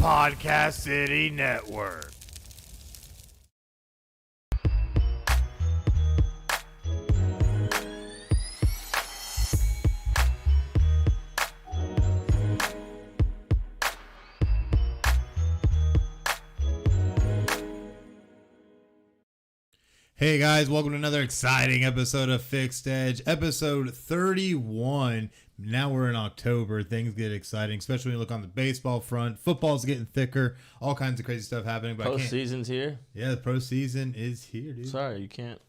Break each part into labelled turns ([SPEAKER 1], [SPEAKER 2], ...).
[SPEAKER 1] Podcast City Network. Hey guys, welcome to another exciting episode of Fixed Edge, episode 31. Now we're in October. Things get exciting, especially when you look on the baseball front. Football's getting thicker. All kinds of crazy stuff happening. But
[SPEAKER 2] Postseason's here.
[SPEAKER 1] Yeah, the postseason is here, dude.
[SPEAKER 2] Sorry, you can't.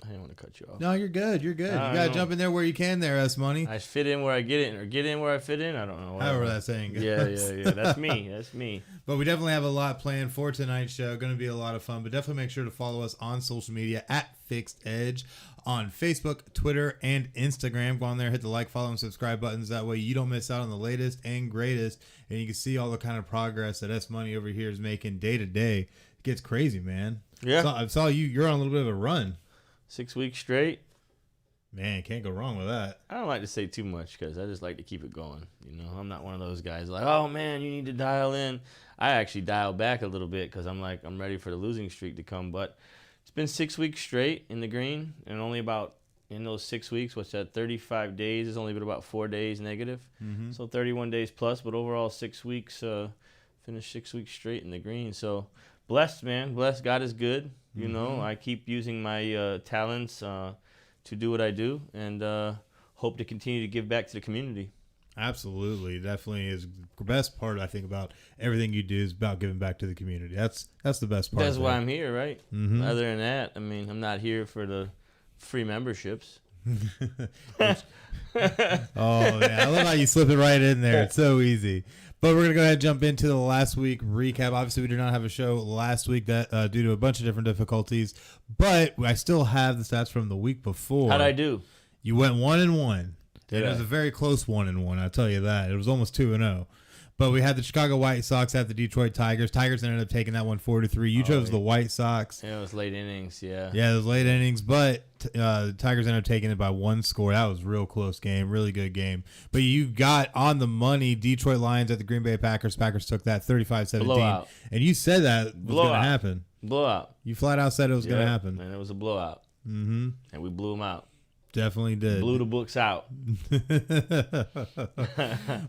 [SPEAKER 2] I didn't want to cut you off.
[SPEAKER 1] No, you're good. You're good. You got to jump in there where you can there, S-Money.
[SPEAKER 2] I fit in where I get in, or get in where I fit in. I don't know.
[SPEAKER 1] However that saying goes.
[SPEAKER 2] Yeah. That's me. That's me.
[SPEAKER 1] But we definitely have a lot planned for tonight's show. Going to be a lot of fun. But definitely make sure to follow us on social media at Fixed Edge on Facebook, Twitter, and Instagram. Go on there, hit the like, follow, and subscribe buttons. That way you don't miss out on the latest and greatest. And you can see all the kind of progress that S-Money over here is making day to day. It gets crazy, man.
[SPEAKER 2] Yeah.
[SPEAKER 1] I saw you're on a little bit of a run.
[SPEAKER 2] 6 weeks straight.
[SPEAKER 1] Man, can't go wrong with that.
[SPEAKER 2] I don't like to say too much because I just like to keep it going. You know, I'm not one of those guys like, oh man, you need to dial in. I actually dial back a little bit because I'm ready for the losing streak to come. But it's been 6 weeks straight in the green, and only about in those 6 weeks, what's that, 35 days, it's only been about 4 days negative. Mm-hmm. So 31 days plus, but overall 6 weeks, finished 6 weeks straight in the green. So blessed, man. Blessed. God is good. You know, I keep using my talents to do what I do, and hope to continue to give back to the community. Absolutely. Definitely is the best part, I think, about everything you do is about giving back to the community. That's the best part. That's why I'm here, right? Mm-hmm. Other than that, I mean, I'm not here for the free memberships.
[SPEAKER 1] Oh, yeah. I love how you slip it right in there. It's so easy. But we're going to go ahead and jump into the last week recap. Obviously, we did not have a show last week that due to a bunch of different difficulties. But I still have the stats from the week before.
[SPEAKER 2] How'd I do?
[SPEAKER 1] You went 1-1.
[SPEAKER 2] It
[SPEAKER 1] was a very close 1-1, I'll tell you that. It was almost 2-0. But we had the Chicago White Sox at the Detroit Tigers. Tigers ended up taking that one 4-3. You chose the White Sox.
[SPEAKER 2] Yeah, it was late innings, yeah.
[SPEAKER 1] Yeah, it was late innings, but the Tigers ended up taking it by one score. That was a real close game, really good game. But you got on the money Detroit Lions at the Green Bay Packers. Packers took that 35-17.
[SPEAKER 2] Blowout.
[SPEAKER 1] And you said that was going to happen.
[SPEAKER 2] Blowout.
[SPEAKER 1] You flat out said it was going to happen.
[SPEAKER 2] And it was a blowout.
[SPEAKER 1] Mm-hmm.
[SPEAKER 2] And we blew them out.
[SPEAKER 1] Definitely did.
[SPEAKER 2] Blew the books out.
[SPEAKER 1] But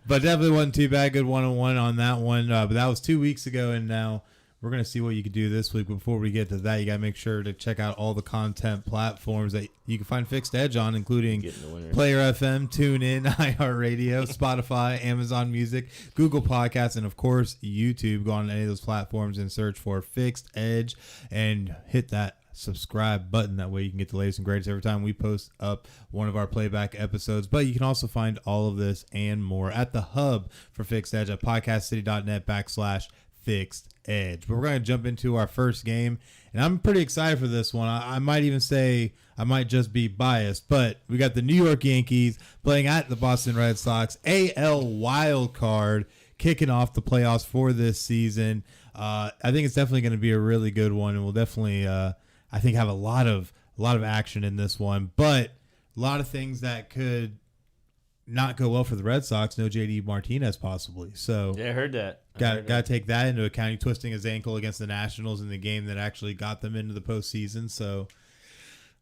[SPEAKER 1] definitely wasn't too bad. Good 1-1 on that one. But that was 2 weeks ago, and now we're going to see what you can do this week. Before we get to that, you got to make sure to check out all the content platforms that you can find Fixed Edge on, including PlayerFM, TuneIn, iHeartRadio, Spotify, Amazon Music, Google Podcasts, and, of course, YouTube. Go on any of those platforms and search for Fixed Edge and hit that subscribe button. That way you can get the latest and greatest every time we post up one of our playback episodes. But you can also find all of this and more at the hub for Fixed Edge at podcastcity.net/Fixed Edge. But we're going to jump into our first game, and I'm pretty excited for this one. I might even say I might just be biased, but we got the New York Yankees playing at the Boston Red Sox. AL wild card kicking off the playoffs for this season. I think it's definitely going to be a really good one, and we'll definitely I think have a lot of action in this one, but a lot of things that could not go well for the Red Sox. No JD Martinez possibly. So
[SPEAKER 2] yeah, I heard that.
[SPEAKER 1] Got to take that into account. He twisting his ankle against the Nationals in the game that actually got them into the postseason. So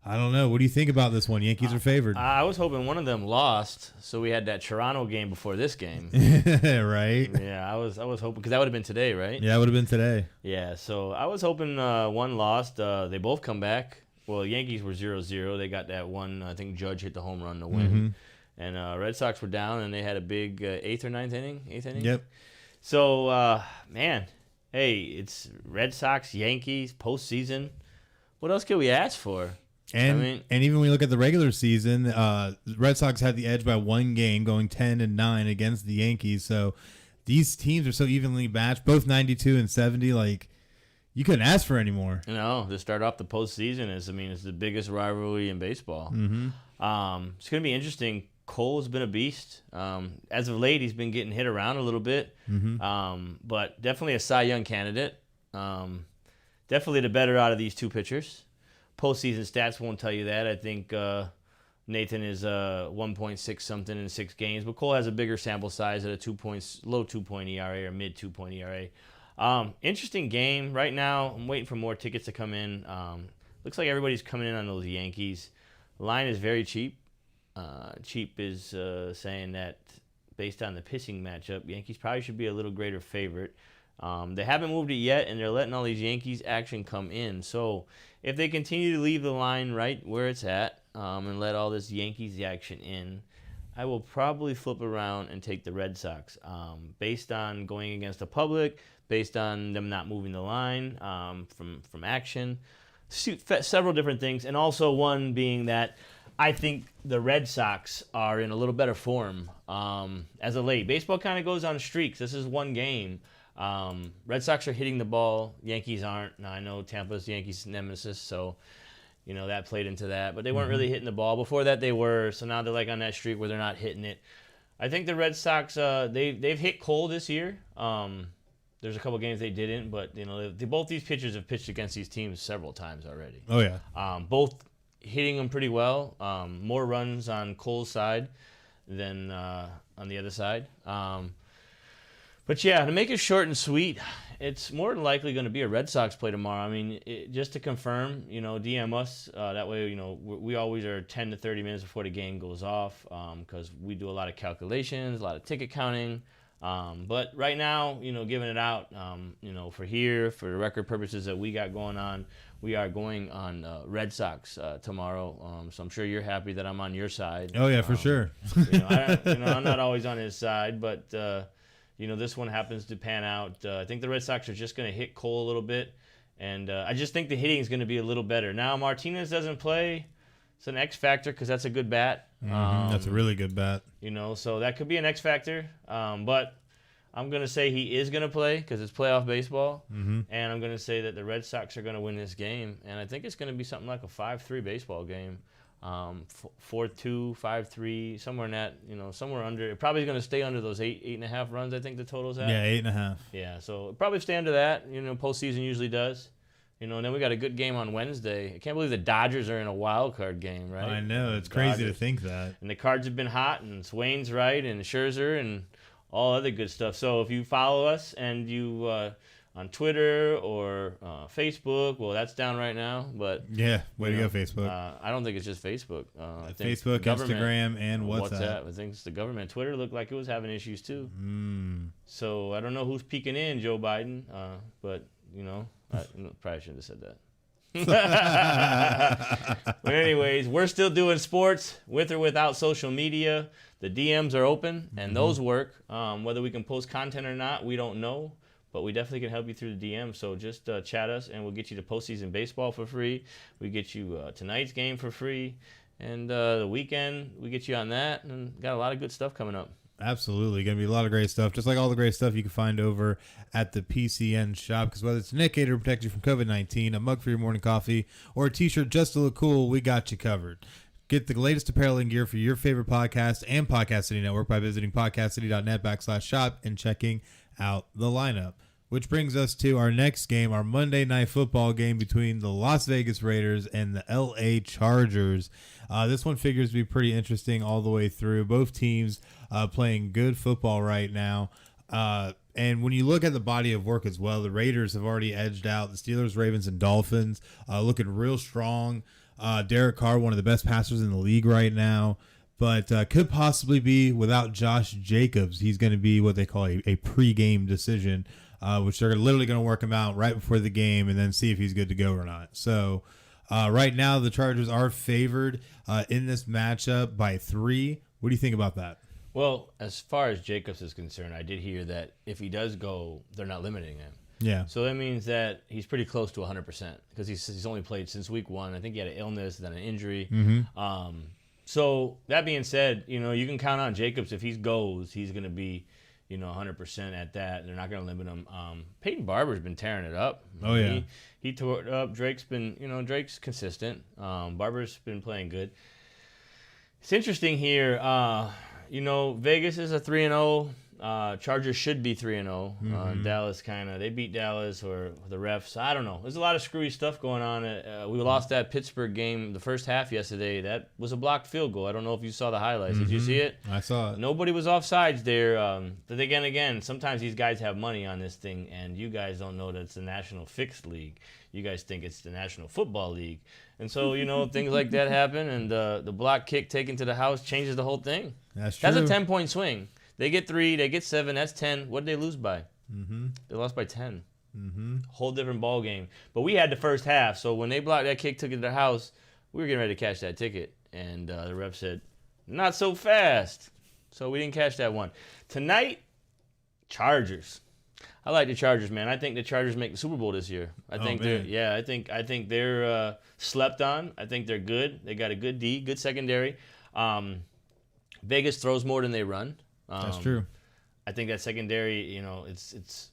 [SPEAKER 1] I don't know. What do you think about this one? Yankees are favored.
[SPEAKER 2] I was hoping one of them lost, so we had that Toronto game before this game.
[SPEAKER 1] Right?
[SPEAKER 2] Yeah, I was hoping, because that would have been today, right?
[SPEAKER 1] Yeah, it would have been today.
[SPEAKER 2] Yeah, so I was hoping one lost. They both come back. Well, Yankees were 0-0. They got that one. I think Judge hit the home run to win. Mm-hmm. And Red Sox were down, and they had a big eighth inning.
[SPEAKER 1] Yep.
[SPEAKER 2] So, man, hey, it's Red Sox, Yankees, postseason. What else can we ask for?
[SPEAKER 1] And even when we look at the regular season, the Red Sox had the edge by one game, going 10-9 against the Yankees. So these teams are so evenly matched, both 92 and 70. Like, you couldn't ask for any more.
[SPEAKER 2] No, to start off the postseason it's the biggest rivalry in baseball. Mm-hmm. It's going to be interesting. Cole's been a beast. As of late, he's been getting hit around a little bit, but definitely a Cy Young candidate. Definitely the better out of these two pitchers. Postseason stats won't tell you that. I think Nathan is 1.6 something in 6 games, but Cole has a bigger sample size at a low 2-point ERA or mid 2-point ERA. Interesting game right now. I'm waiting for more tickets to come in. Looks like everybody's coming in on those Yankees. The line is very cheap. Cheap is saying that based on the pitching matchup, Yankees probably should be a little greater favorite. They haven't moved it yet, and they're letting all these Yankees action come in. So if they continue to leave the line right where it's at and let all this Yankees action in, I will probably flip around and take the Red Sox based on going against the public, based on them not moving the line from action. Several different things, and also one being that I think the Red Sox are in a little better form as of late. Baseball kind of goes on streaks. This is one game. Red Sox are hitting the ball. Yankees aren't. Now, I know Tampa's Yankees nemesis, so that played into that. But they weren't really hitting the ball. Before that, they were. So now they're like on that streak where they're not hitting it. I think the Red Sox they've hit Cole this year. There's a couple games they didn't, but both these pitchers have pitched against these teams several times already.
[SPEAKER 1] Oh yeah.
[SPEAKER 2] Both hitting them pretty well. More runs on Cole's side than on the other side. But yeah, to make it short and sweet, it's more than likely going to be a Red Sox play tomorrow. I mean, just to confirm, DM us. That way, we always are 10 to 30 minutes before the game goes off because we do a lot of calculations, a lot of ticket counting. But right now, giving it out, for the record purposes that we got going on, we are going on Red Sox tomorrow. So I'm sure you're happy that I'm on your side.
[SPEAKER 1] Oh yeah, for sure.
[SPEAKER 2] I'm not always on his side, but this one happens to pan out. I think the Red Sox are just going to hit Cole a little bit, and I just think the hitting is going to be a little better. Now Martinez doesn't play. It's an X factor because that's a good bat.
[SPEAKER 1] That's a really good bat.
[SPEAKER 2] So that could be an X factor. But I'm going to say he is going to play because it's playoff baseball. And I'm going to say that the Red Sox are going to win this game. And I think it's going to be something like a 5-3 baseball game. 4-2, 5-3, somewhere in that, somewhere under. It probably is going to stay under those 8.5 runs, I think the total's at.
[SPEAKER 1] Yeah, 8.5.
[SPEAKER 2] Yeah, so it'll probably stay under that. Postseason usually does. And then we got a good game on Wednesday. I can't believe the Dodgers are in a wild card game, right?
[SPEAKER 1] I know. It's crazy to think that.
[SPEAKER 2] And the Cards have been hot, and Swain's right, and Scherzer, and all other good stuff. So if you follow us and you on Twitter or Facebook, well, that's down right now. But
[SPEAKER 1] yeah, way to go, Facebook.
[SPEAKER 2] I don't think it's just Facebook. I think
[SPEAKER 1] Facebook, Instagram, and WhatsApp.
[SPEAKER 2] I think it's the government. Twitter looked like it was having issues too. So I don't know who's peeking in, Joe Biden, but I probably shouldn't have said that. But anyways, we're still doing sports with or without social media. The DMs are open, and those work. Whether we can post content or not, we don't know. But we definitely can help you through the DM. So just chat us, and we'll get you to postseason baseball for free. We get you tonight's game for free. And the weekend, we get you on that. And got a lot of good stuff coming up.
[SPEAKER 1] Absolutely. Going to be a lot of great stuff. Just like all the great stuff you can find over at the PCN shop. Because whether it's an indicator to protect you from COVID-19, a mug for your morning coffee, or a t-shirt just to look cool, we got you covered. Get the latest apparel and gear for your favorite podcast and Podcast City Network by visiting podcastcity.net/shop and checking out the lineup. Which brings us to our next game, our Monday Night Football game between the Las Vegas Raiders and the LA Chargers. This one figures to be pretty interesting all the way through. Both teams playing good football right now. And when you look at the body of work as well, the Raiders have already edged out the Steelers, Ravens, and Dolphins, looking real strong. Derek Carr, one of the best passers in the league right now, but could possibly be without Josh Jacobs. He's going to be what they call a pre-game decision, which they're literally going to work him out right before the game and then see if he's good to go or not. So right now the Chargers are favored in this matchup by 3. What do you think about that?
[SPEAKER 2] Well, as far as Jacobs is concerned, I did hear that if he does go, they're not limiting him.
[SPEAKER 1] Yeah.
[SPEAKER 2] So that means that he's pretty close to 100% because he's only played since week 1. I think he had an illness, then an injury. So that being said, you can count on Jacobs. If he goes, he's going to be, 100% at that. They're not going to limit him. Peyton Barber's been tearing it up.
[SPEAKER 1] Oh, yeah.
[SPEAKER 2] He tore it up. Drake's been, Drake's consistent. Barber's been playing good. It's interesting here. Vegas is a 3-0 Chargers should be 3-0. Dallas they beat Dallas or the refs. I don't know. There's a lot of screwy stuff going on. We lost that Pittsburgh game the first half yesterday. That was a blocked field goal. I don't know if you saw the highlights. Did you see it?
[SPEAKER 1] I saw it.
[SPEAKER 2] Nobody was offsides there. But again, sometimes these guys have money on this thing, and you guys don't know that it's the National Fixed League. You guys think it's the National Football League. And so, things like that happen, and the block kick taken to the house changes the whole thing.
[SPEAKER 1] That's true.
[SPEAKER 2] That's a 10-point swing. They get 3, they get 7, that's 10. What did they lose by? They lost by 10. Whole different ball game. But we had the first half, so when they blocked that kick, took it to the house, we were getting ready to cash that ticket. And the ref said, not so fast. So we didn't cash that one. Tonight, Chargers. I like the Chargers, man. I think the Chargers make the Super Bowl this year. I think they're slept on. I think they're good. They got a good D, good secondary. Vegas throws more than they run.
[SPEAKER 1] That's true.
[SPEAKER 2] I think that secondary, it's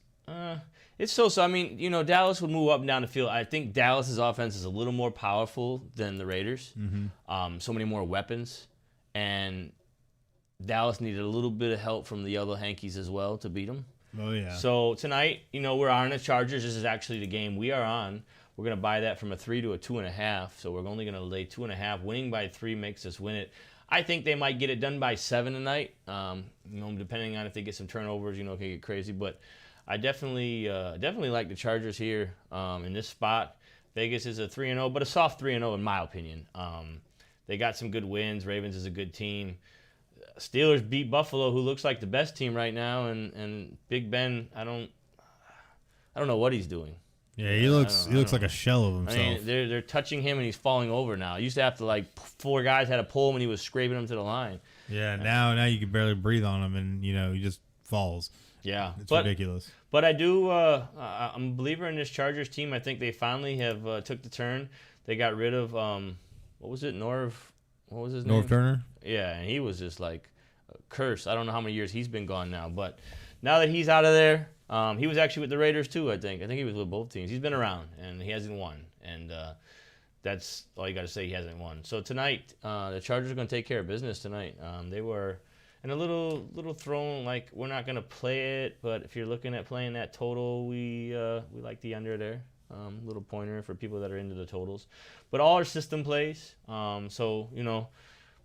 [SPEAKER 2] so. I mean, Dallas would move up and down the field. I think Dallas's offense is a little more powerful than the Raiders. So many more weapons, and Dallas needed a little bit of help from the other Yankees as well to beat them.
[SPEAKER 1] Oh yeah.
[SPEAKER 2] So tonight, we're on the Chargers. This is actually the game we are on. We're gonna buy that from a 3 to a 2.5. So we're only gonna lay 2.5. Winning by 3 makes us win it. I think they might get it done by 7 tonight. Depending on if they get some turnovers, it can get crazy. But I definitely like the Chargers here in this spot. Vegas is a 3-0, but a soft 3-0 in my opinion. They got some good wins. Ravens is a good team. Steelers beat Buffalo, who looks like the best team right now, and Big Ben. I don't know what he's doing.
[SPEAKER 1] Yeah, he looks like a shell of himself.
[SPEAKER 2] I mean, they're touching him and he's falling over now. Used to have to 4 guys had to pull him and he was scraping him to the line.
[SPEAKER 1] Yeah, now you can barely breathe on him and he just falls.
[SPEAKER 2] Yeah,
[SPEAKER 1] it's ridiculous.
[SPEAKER 2] But I do. I'm a believer in this Chargers team. I think they finally have took the turn. They got rid of what was it, Norv? What was his name?
[SPEAKER 1] Norv Turner.
[SPEAKER 2] Yeah, and he was just like a curse. I don't know how many years he's been gone now, but now that he's out of there. He was actually with the Raiders too, I think. I think he was with both teams. He's been around, and he hasn't won. And that's all you got to say, he hasn't won. So tonight, the Chargers are going to take care of business tonight. They were in a little thrown, we're not going to play it, but if you're looking at playing that total, we like the under there. Little pointer for people that are into the totals. But all our system plays.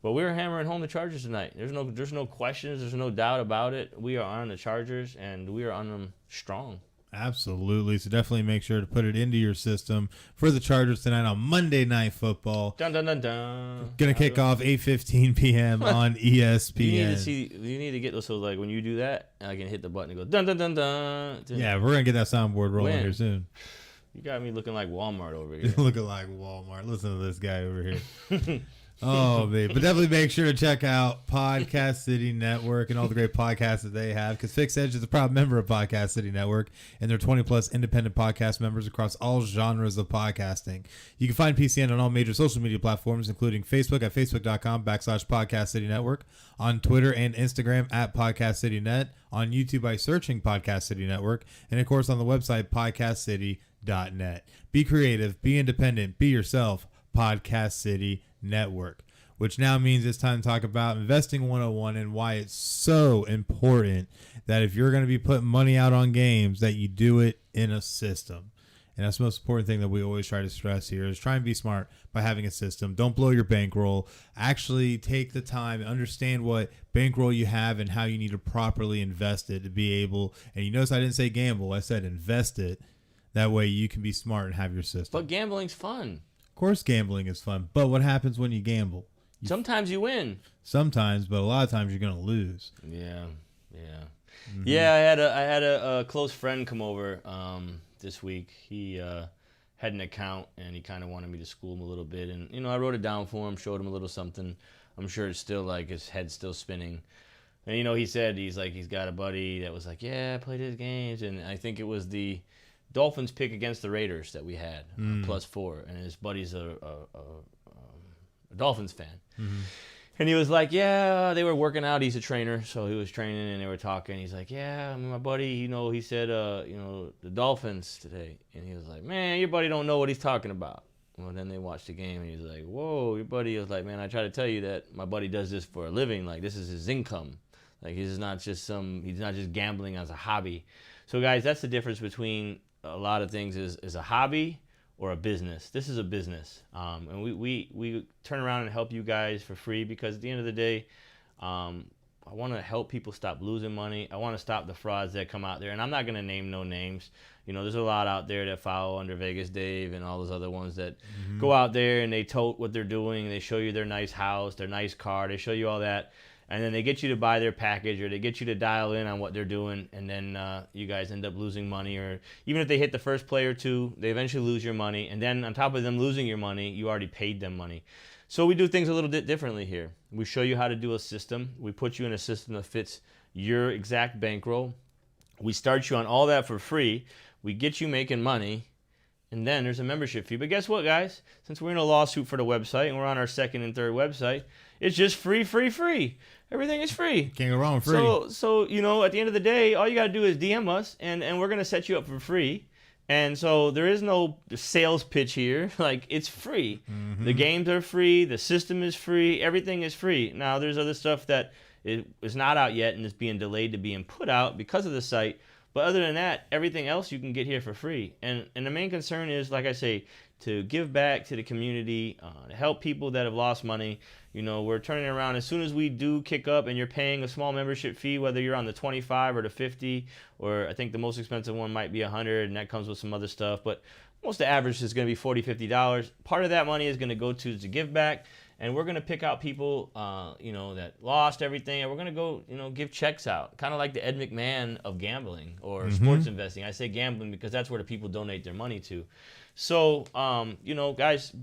[SPEAKER 2] But we're hammering home the Chargers tonight. There's no questions. There's no doubt about it. We are on the Chargers, and we are on them strong.
[SPEAKER 1] Absolutely. So definitely make sure to put it into your system for the Chargers tonight on Monday Night Football.
[SPEAKER 2] Dun, dun, dun, dun.
[SPEAKER 1] Going to kick off 8:15 p.m. on ESPN.
[SPEAKER 2] You need to get those so when you do that, I can hit the button and go dun dun dun dun.
[SPEAKER 1] Yeah, we're going to get that soundboard rolling here soon.
[SPEAKER 2] You got me looking like Walmart over here.
[SPEAKER 1] Looking like Walmart. Listen to this guy over here. Oh, man. But definitely make sure to check out Podcast City Network and all the great podcasts that they have, because FixedEdge is a proud member of Podcast City Network, and they're 20-plus independent podcast members across all genres of podcasting. You can find PCN on all major social media platforms, including Facebook at facebook.com/Podcast City Network, on Twitter and Instagram at Podcast City Net, on YouTube by searching Podcast City Network, and, of course, on the website podcastcity.net. Be creative, be independent, be yourself. Podcast City Network, which now means it's time to talk about Investing 101 and why it's so important that if you're going to be putting money out on games, that you do it in a system. And that's the most important thing that we always try to stress here is try and be smart by having a system. Don't blow your bankroll. Actually take the time and understand what bankroll you have and how you need to properly invest it to be able, and you notice I didn't say gamble, I said invest it. That way you can be smart and have your system.
[SPEAKER 2] But gambling's fun.
[SPEAKER 1] Of course gambling is fun, but what happens when you gamble?
[SPEAKER 2] Sometimes you win.
[SPEAKER 1] Sometimes, but a lot of times you're going to lose.
[SPEAKER 2] Yeah. Yeah, I had a close friend come over this week. He had an account, and he kind of wanted me to school him a little bit. And, I wrote it down for him, showed him a little something. I'm sure it's still his head's still spinning. And, he said he's got a buddy that was like, yeah, I played his games. And I think it was the Dolphins pick against the Raiders that we had, +4, and his buddy's a Dolphins fan. Mm-hmm. And he was like, yeah, they were working out. He's a trainer, so he was training, and they were talking. He's like, yeah, my buddy, he said, the Dolphins today. And he was like, man, your buddy don't know what he's talking about. Well, then they watched the game, and he's like, whoa, your buddy was like, man, I try to tell you that my buddy does this for a living. This is his income. Like he's not just gambling as a hobby. So guys, that's the difference between a lot of things is a hobby or a business. This is a business. And we turn around and help you guys for free because at the end of the day, I want to help people stop losing money. I want to stop the frauds that come out there. And I'm not going to name no names. You know, there's a lot out there that follow under Vegas Dave and all those other ones that go out there and they tote what they're doing. They show you their nice house, their nice car. They show you all that. And then they get you to buy their package or they get you to dial in on what they're doing. And then you guys end up losing money. Or even if they hit the first play or two, they eventually lose your money. And then on top of them losing your money, you already paid them money. So we do things a little bit differently here. We show you how to do a system. We put you in a system that fits your exact bankroll. We start you on all that for free. We get you making money. And then there's a membership fee. But guess what, guys? Since we're in a lawsuit for the website and we're on our second and third website, it's just free. Everything is free.
[SPEAKER 1] Can't go wrong with free.
[SPEAKER 2] So you know, at the end of the day, all you got to do is DM us, and we're going to set you up for free. And so there is no sales pitch here. Like, it's free. The games are free. The system is free. Everything is free. Now, there's other stuff that is not out yet and is being delayed to being put out because of the site. But other than that, everything else you can get here for free. And the main concern is, like I say, to give back to the community, to help people that have lost money. You know, we're turning around as soon as we do kick up and you're paying a small membership fee, whether you're on the 25 or the 50, or I think the most expensive one might be 100, and that comes with some other stuff. But most the average is going to be $40, $50. Part of that money is going to go to give back. And we're going to pick out people, you know, that lost everything. And we're going to go, you know, give checks out. Kind of like the Ed McMahon of gambling or sports investing. I say gambling because that's where the people donate their money to. So, you know, guys,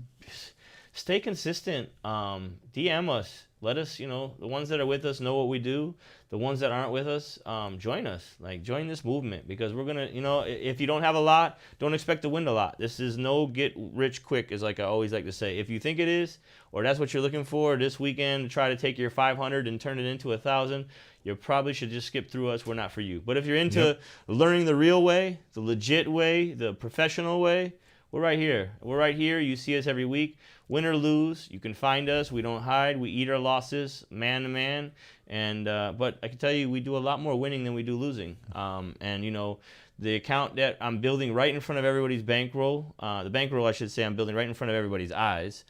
[SPEAKER 2] stay consistent. DM us. Let us, you know, the ones that are with us know what we do. The ones that aren't with us, join us. Like, join this movement because we're going to, you know, if you don't have a lot, don't expect to win a lot. This is no get rich quick, is like I always like to say. If you think it is, or that's what you're looking for this weekend to try to take your 500 and turn it into 1,000, you probably should just skip through us. We're not for you. But if you're into learning the real way, the legit way, the professional way, we're right here. We're right here. You see us every week. Win or lose, you can find us. We don't hide. We eat our losses man to man. And but I can tell you, we do a lot more winning than we do losing. And, you know, the account that I'm building right in front of everybody's bankroll, the bankroll, I should say, I'm building right in front of everybody's eyes.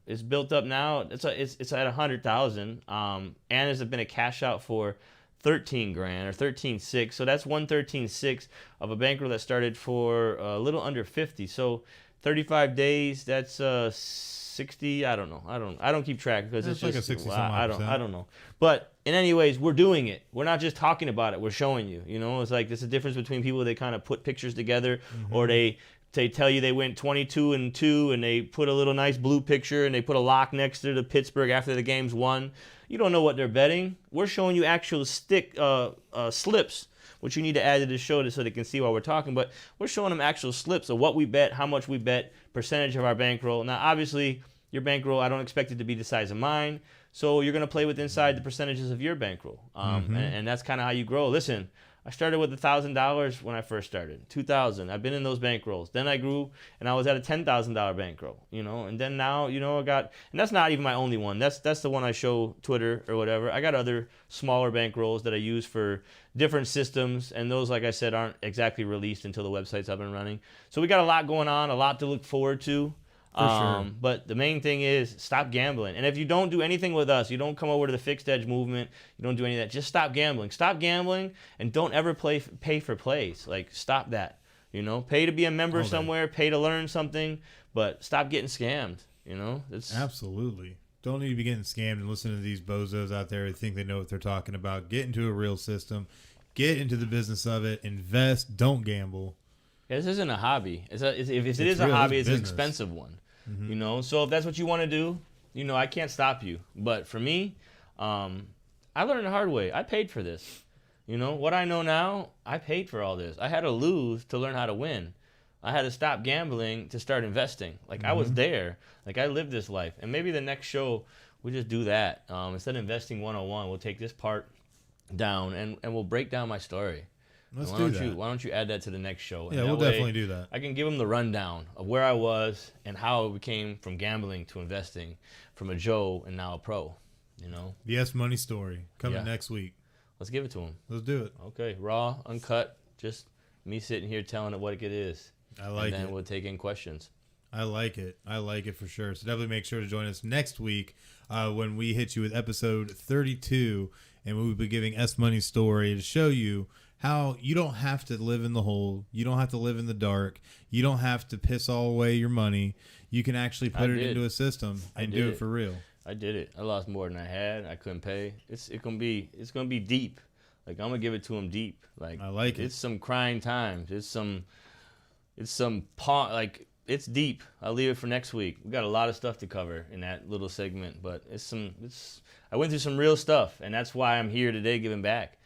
[SPEAKER 2] It's built up now. It's at 100,000. And there's been a cash out for 13 grand or 13.6. So that's 113.6 of a bankroll that started for a little under 50. So 35 days, that's 60. I don't know. I don't keep track because it's
[SPEAKER 1] like
[SPEAKER 2] just
[SPEAKER 1] a 60
[SPEAKER 2] I don't know. But in any ways, we're doing it. We're not just talking about it. We're showing you. You know, it's like there's a difference between people that kind of put pictures together, or they tell you they went 22-2 and they put a little nice blue picture and they put a lock next to the Pittsburgh after the game's won. You don't know what they're betting. We're showing you actual slips, which you need to add to the show so they can see while we're talking. But we're showing them actual slips of what we bet, how much we bet, percentage of our bankroll. Now, obviously, your bankroll, I don't expect it to be the size of mine. So you're going to play with inside the percentages of your bankroll. And that's kind of how you grow. Listen, I started with $1,000 when I first started, $2,000. I've been in those bankrolls. Then I grew, and I was at a $10,000 bankroll, you know. And then now, you know, I got, and that's not even my only one. That's the one I show Twitter or whatever. I got other smaller bankrolls that I use for different systems, and those, like I said, aren't exactly released until the website's up and running. So we got a lot going on, a lot to look forward to.
[SPEAKER 1] Sure.
[SPEAKER 2] But the main thing is stop gambling. And if you don't do anything with us, you don't come over to the Fixed Edge movement, you don't do any of that, just stop gambling. Stop gambling and don't ever pay for plays. Like, stop that. You know, pay to be a member somewhere, pay to learn something, but stop getting scammed. You know, it's
[SPEAKER 1] absolutely. Don't need to be getting scammed and listen to these bozos out there who think they know what they're talking about. Get into a real system. Get into the business of it. Invest. Don't gamble.
[SPEAKER 2] Yeah, this isn't a hobby. If it is a hobby, it's an expensive one. You know, so if that's what you want to do, you know, I can't stop you. But for me, I learned the hard way. I paid for this. You know, what I know now, I paid for all this. I had to lose to learn how to win. I had to stop gambling to start investing. Like, I was there. Like, I lived this life. And maybe the next show, we just do that. Instead of investing 101, we'll take this part down and we'll break down my story.
[SPEAKER 1] Let's do that.
[SPEAKER 2] Why don't you add that to the next show?
[SPEAKER 1] Yeah, we'll definitely do that.
[SPEAKER 2] I can give them the rundown of where I was and how I became from gambling to investing, from a Joe and now a pro. You know,
[SPEAKER 1] the S Money story coming next week.
[SPEAKER 2] Let's give it to him.
[SPEAKER 1] Let's do it.
[SPEAKER 2] Okay, raw, uncut, just me sitting here telling it what it is.
[SPEAKER 1] I like it.
[SPEAKER 2] And then we'll take in questions.
[SPEAKER 1] I like it. I like it for sure. So definitely make sure to join us next week when we hit you with episode 32, and we'll be giving S Money's story to show you how you don't have to live in the hole. You don't have to live in the dark. You don't have to piss all away your money. You can actually put it into a system and do it for real.
[SPEAKER 2] I did it. I lost more than I had. I couldn't pay. It's gonna be deep. Like, I'm gonna give it to him deep. Like,
[SPEAKER 1] I like it.
[SPEAKER 2] It's some crying times. It's deep. I'll leave it for next week. We got a lot of stuff to cover in that little segment, but I went through some real stuff, and that's why I'm here today giving back,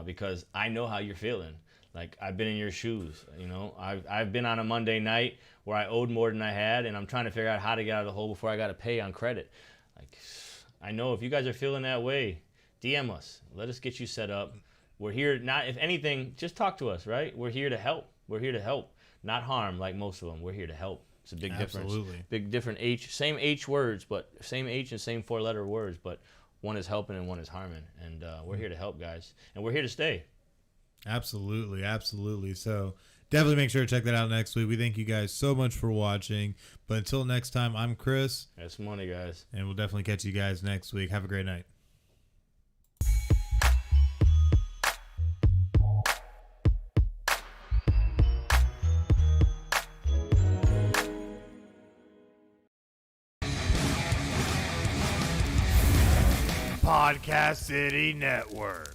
[SPEAKER 2] because I know how you're feeling. Like, I've been in your shoes. You know, I've been on a Monday night where I owed more than I had, and I'm trying to figure out how to get out of the hole before I got to pay on credit. Like, I know if you guys are feeling that way, DM us. Let us get you set up. We're here, if anything, just talk to us, right? We're here to help. We're here to help, not harm like most of them. We're here to help. It's a big difference. Big different same H words, but same H and same 4-letter words, but one is helping and one is harming. And we're here to help, guys. And we're here to stay.
[SPEAKER 1] Absolutely, absolutely. So definitely make sure to check that out next week. We thank you guys so much for watching. But until next time, I'm Chris.
[SPEAKER 2] That's money, guys.
[SPEAKER 1] And we'll definitely catch you guys next week. Have a great night. Podcast City Network.